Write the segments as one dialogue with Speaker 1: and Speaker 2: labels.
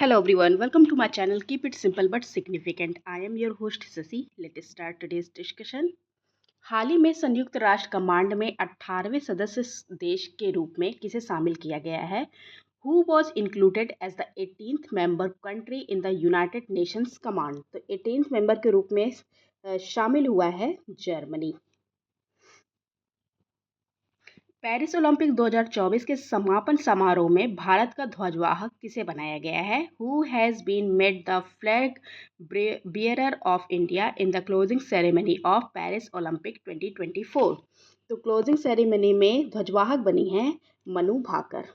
Speaker 1: Hello everyone, welcome to my channel. Keep it simple but significant. I am your host Sasi. Let's start today's discussion. हाल ही में संयुक्त राष्ट्र command में 18वें सदस्य देश के रूप में किसे शामिल किया गया है? Who was included as the 18th member country in the United Nations Command? तो 18th member के रूप में शामिल हुआ है जर्मनी। पेरिस ओलंपिक 2024 के समापन समारोह में भारत का ध्वजवाहक किसे बनाया गया है? Who has been made the flag bearer of India in the closing ceremony of Paris Olympic 2024? तो क्लोजिंग सेरेमनी में ध्वजवाहक बनी है Manu Bhaker.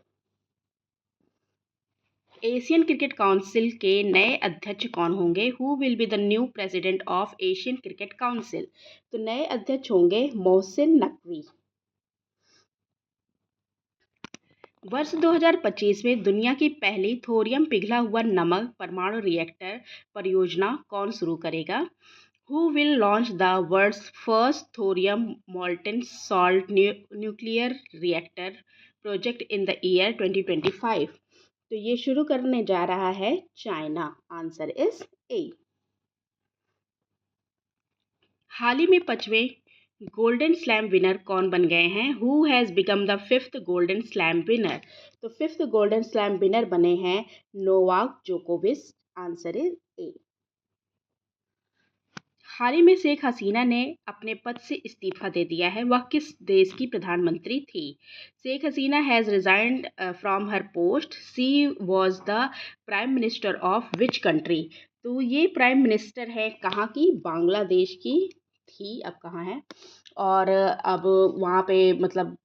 Speaker 1: Asian Cricket Council के नए अध्यक्ष कौन होंगे? Who will be the new president of Asian Cricket Council? तो नए अध्यक्ष होंगे मोहसिन नकवी। वर्ष 2025 में दुनिया की पहली थोरियम पिघला हुआ नमक परमाणु रिएक्टर परियोजना कौन शुरू करेगा? Who will launch the world's first thorium molten salt nuclear reactor project in the year 2025? तो ये शुरू करने जा रहा है चाइना। Answer is A. हाल ही में 5वें गोल्डन स्लैम विनर कौन बन गए हैं? Who has become the 5th golden slam winner? तो 5th गोल्डन स्लैम विनर बने हैं नोवाक जोकोविच। Answer is A. हाल ही में शेख हसीना ने अपने पद से इस्तीफा दे दिया है। वह किस देश की प्रधानमंत्री थी? Sheikh Hasina has resigned from her post. She was the prime minister of which country? तो ये प्राइम मिनिस्टर है कहाँ की? बांग्लादेश की थी, अब कहाँ है? और अब वहाँ पे मतलब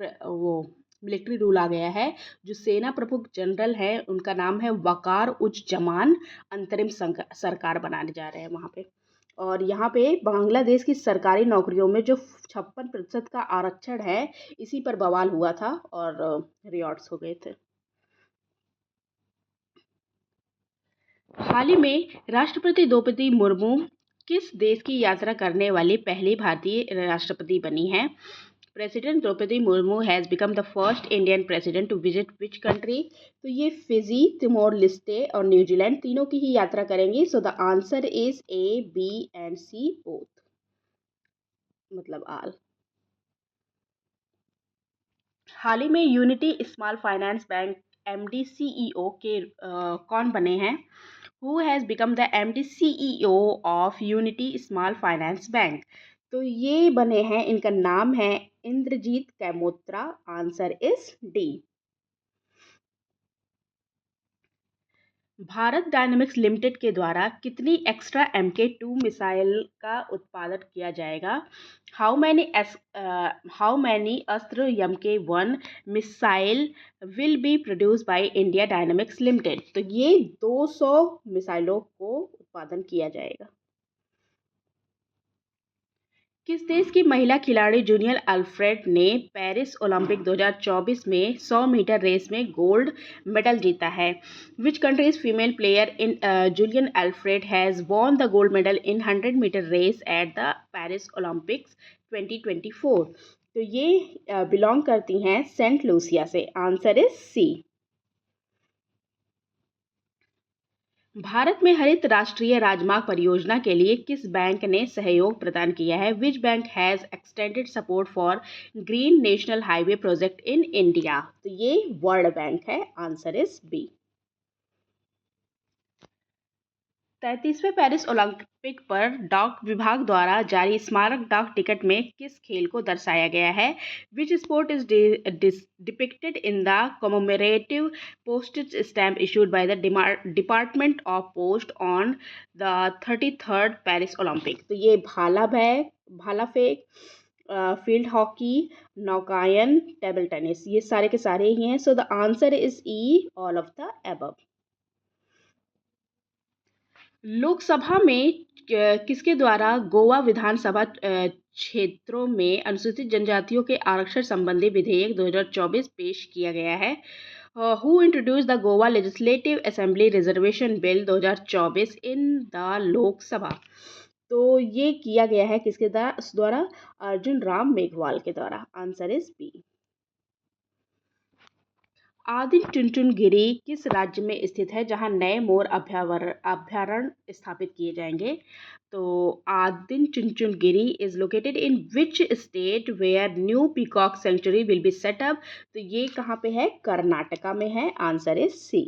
Speaker 1: वो मिलिट्री रूल आ गया है। जो सेना प्रमुख जनरल है उनका नाम है वकार उज जमान। अंतरिम सरकार बनाने जा रहे हैं वहाँ पे। और यहाँ पे बांग्लादेश की सरकारी नौकरियों में जो 56% का आरक्षण है, इसी पर बवाल हुआ था और रियॉट्स हो गए थे। हाल ही में राष्ट्रपति द्रौपदी मुर्मू किस देश की यात्रा करने वाली पहली भारतीय राष्ट्रपति बनी है? President Droupadi Murmu has become the first Indian president to visit which country? तो ये फिजी, तिमोर लेस्टे और न्यूजीलैंड तीनों की ही यात्रा करेंगी। So the answer is A, B and C both, मतलब आल। हाल ही में Unity Small Finance Bank MD CEO के कौन बने हैं? Who has become the MD CEO of Unity Small Finance Bank? तो ये बने हैं, इनका नाम है Indrajit Kaimotra. Answer is D. Bharat dynamics limited के द्वारा कितनी एक्स्ट्रा MK2 मिसाइल का उत्पादन किया जाएगा? हाउ मैनी अस्त्र MK1 missile will be produce by India dynamics limited? तो ये 200 मिसाइलों को उत्पादन किया जाएगा। किस देश की महिला खिलाड़ी जूलियन अल्फ्रेड ने पेरिस ओलंपिक 2024 में 100 मीटर रेस में गोल्ड मेडल जीता है? Which countries female player in Julien Alfred has won the gold medal in 100 metre race at the Paris Olympics 2024? तो ये बिलोंग करती हैं सेंट लूसिया से। Answer is C. भारत में हरित राष्ट्रीय राजमार्ग परियोजना के लिए किस बैंक ने सहयोग प्रदान किया है? Which bank has extended support for green national highway project in India? तो ये वर्ल्ड बैंक है। Answer is B. 33वें पेरिस ओलंपिक पर डाक विभाग द्वारा जारी स्मारक डाक टिकट में किस खेल को दर्शाया गया है? Which sport is depicted in the commemorative postage stamp issued by the department of post on the 33rd Paris Olympic? तो ये भाला फेंक, फील्ड हॉकी, नौकायन, टेबल टेनिस, ये सारे के सारे ही हैं। सो the answer is E, all of the above. Lok Sabha में किसके द्वारा गोवा विधानसभा क्षेत्रों में अनुसूचित जनजातियों के आरक्षण संबंधी विधेयक 2024 पेश किया गया है? Who introduce the Goa legislative assembly reservation bill 2024 in the Lok Sabha? तो ये किया गया है किसके द्वारा? अर्जुन राम मेघवाल के द्वारा। Answer is B. Adi Chunchanagiri किस राज्य में स्थित है जहां नए मोर अभ्यारण्य स्थापित किए जाएंगे? तो Adi Chunchanagiri is located in which state where new peacock century will be set up? तो ये कहाँ पे है? कर्नाटका में है। Answer is C.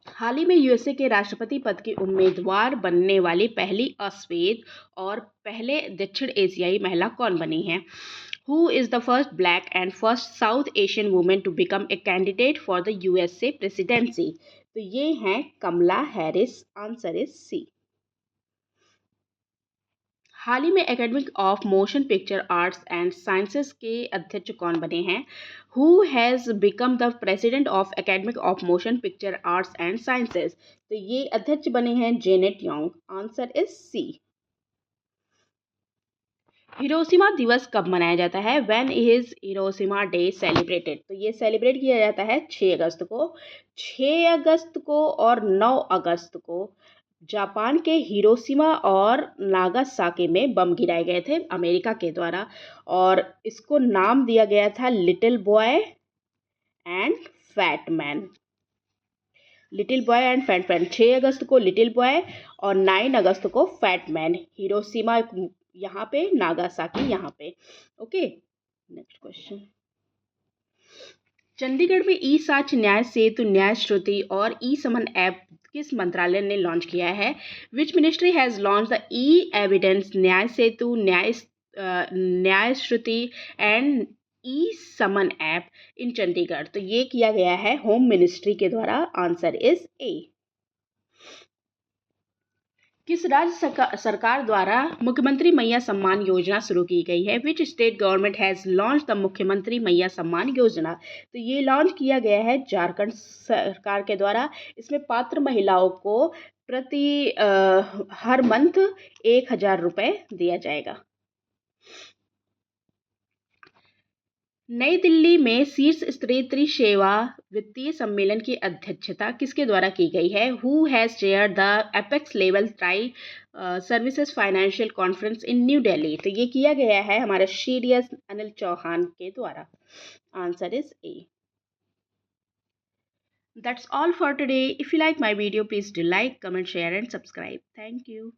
Speaker 1: हाल ही में यूएसए के राष्ट्रपति पद की उम्मीदवार बनने वाली पहली अश्वेत और पहले दक्षिण एशियाई महिला कौन बनी है? Who is the first black and first South Asian woman to become a candidate for the USA presidency? तो ये हैं Kamala Harris. Answer is C. हाल ही में academy of motion picture arts and sciences के अध्यक्ष कौन बने हैं? Who has become the president of academy of motion picture arts and sciences? तो ये अध्यक्ष बने हैं Janet Yang. Answer is C. Hiroshima दिवस कब मनाया जाता है? When is Hiroshima day celebrated? तो ये सेलिब्रेट किया जाता है 6 अगस्त को। 6 अगस्त को और 9 अगस्त को जापान के हिरोशिमा और नागासाकी में बम गिराए गए थे अमेरिका के द्वारा, और इसको नाम दिया गया था little boy and fat man. Little boy and fat man, 6 अगस्त को लिटिल बॉय और 9 अगस्त को फैट मैन। हिरोशिमा यहाँ पे, नागासाकी यहाँ पे। Okay, next question. चंडीगढ़ में ई साक्ष्य न्याय सेतु न्याय श्रुति और ई समन ऐप किस मंत्रालय ने लॉन्च किया है? Which ministry has launch the e evidence Nyaya Setu Nyaya Shruti and e summon app in Chandigarh? तो ये किया गया है होम मिनिस्ट्री के द्वारा। Answer is A. किस राज्य सरकार द्वारा मुख्यमंत्री मैया सम्मान योजना शुरू की गई है? Which state government has launch the मुख्यमंत्री मैया सम्मान योजना? तो ये लॉन्च किया गया है झारखंड सरकार के द्वारा। इसमें पात्र महिलाओं को प्रति हर मंथ 1,000 रुपये दिया जाएगा। नई दिल्ली में शीर्ष स्तरीय सेवा वित्तीय सम्मेलन की अध्यक्षता किसके द्वारा की गई है? Who has chair the apex level tri services financial conference in new Delhi? तो ये किया गया है हमारे CDS अनिल चौहान के द्वारा। Answer is A. That's all for today. If you like my video, please do like, comment, share and subscribe. Thank you.